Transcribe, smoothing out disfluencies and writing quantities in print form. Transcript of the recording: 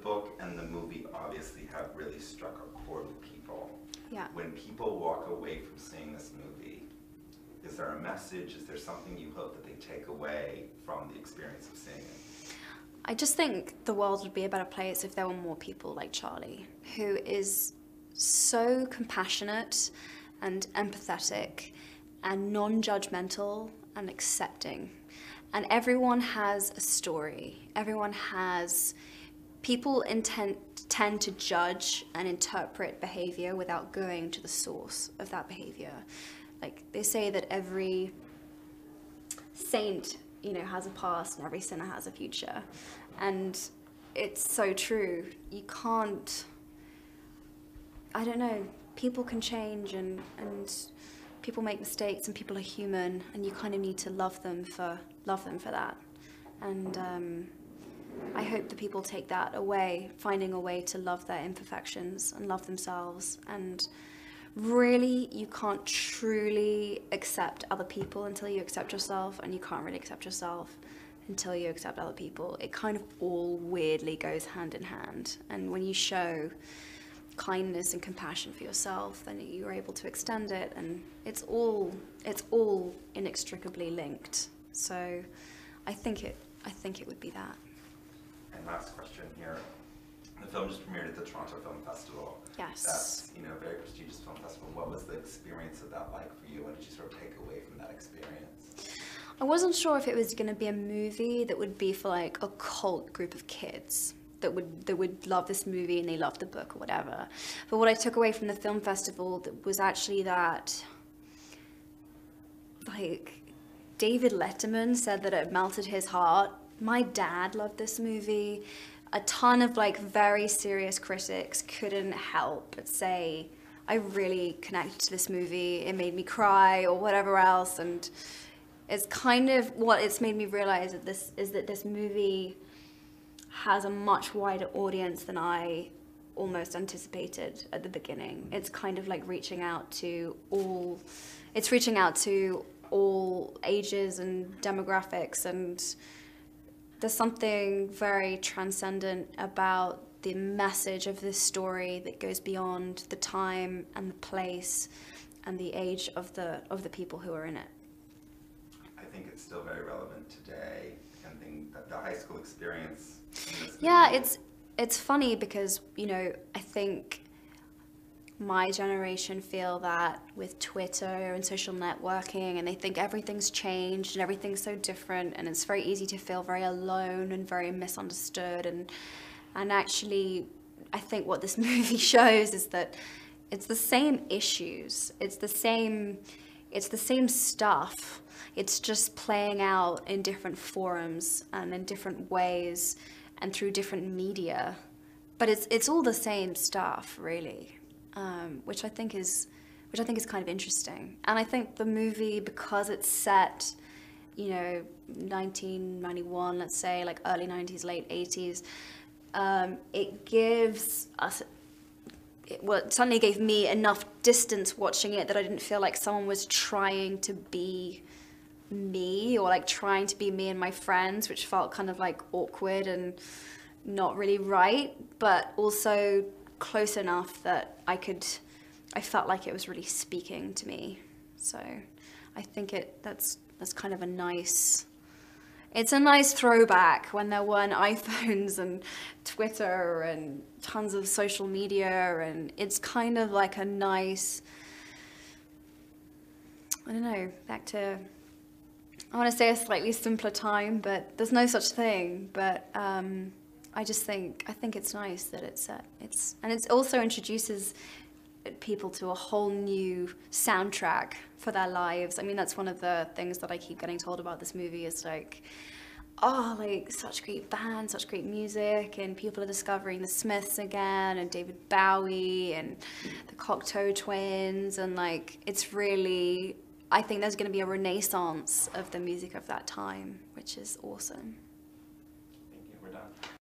book and the movie obviously have really struck a chord with people. Yeah. When people walk away from seeing this movie, is there a message? Is there something you hope that they take away from the experience of seeing it? I just think the world would be a better place if there were more people like Charlie, who is so compassionate and empathetic and non-judgmental and accepting. And everyone has a story. People tend to judge and interpret behavior without going to the source of that behavior. Like they say that every saint, has a past and every sinner has a future. And it's so true. You can't, I don't know, people can change and people make mistakes and people are human, and you kind of need to love them for that. And I hope that people take that away, finding a way to love their imperfections and love themselves. And really, you can't truly accept other people until you accept yourself, and you can't really accept yourself until you accept other people. It kind of all weirdly goes hand in hand. And when you show kindness and compassion for yourself, then you're able to extend it, and it's all inextricably linked. So I think it would be that. And last question here. The film just premiered at the Toronto Film Festival. Yes. That's, a very prestigious film festival. What was the experience of that like for you? What did you sort of take away from that experience? I wasn't sure if it was going to be a movie that would be for like a cult group of kids that would love this movie and they loved the book or whatever. But what I took away from the film festival was actually that, like, David Letterman said that it melted his heart. My dad loved this movie. A ton of like very serious critics couldn't help but say, I really connected to this movie. It made me cry or whatever else. And it's kind of what it's made me realize that this movie has a much wider audience than I almost anticipated at the beginning. It's kind of like reaching out to all ages and demographics, and there's something very transcendent about the message of this story that goes beyond the time and the place and the age of the people who are in it. I think it's still very relevant today, and the high school experience. Yeah, it's funny because, I think my generation feel that with Twitter and social networking, and they think everything's changed and everything's so different, and it's very easy to feel very alone and very misunderstood. And actually, I think what this movie shows is that it's the same issues, it's the same stuff. It's just playing out in different forums and in different ways and through different media, but it's all the same stuff, really, which I think is kind of interesting. And I think the movie, because it's set, 1991, let's say, like early 90s, late 80s, it gives us. It suddenly gave me enough distance watching it that I didn't feel like someone was trying to be me, or like trying to be me and my friends, which felt kind of like awkward and not really right, but also close enough that I felt like it was really speaking to me. So I think that's kind of it's a nice throwback when there weren't iPhones and Twitter and tons of social media, and it's kind of like a nice, I don't know, back to, I want to say a slightly simpler time, but there's no such thing. But I think it's nice that it's set. And it also introduces people to a whole new soundtrack for their lives. I mean, that's one of the things that I keep getting told about this movie is like, oh, like such great bands, such great music, and people are discovering the Smiths again, and David Bowie, and the Cocteau Twins, and like, it's really, I think there's going to be a renaissance of the music of that time, which is awesome.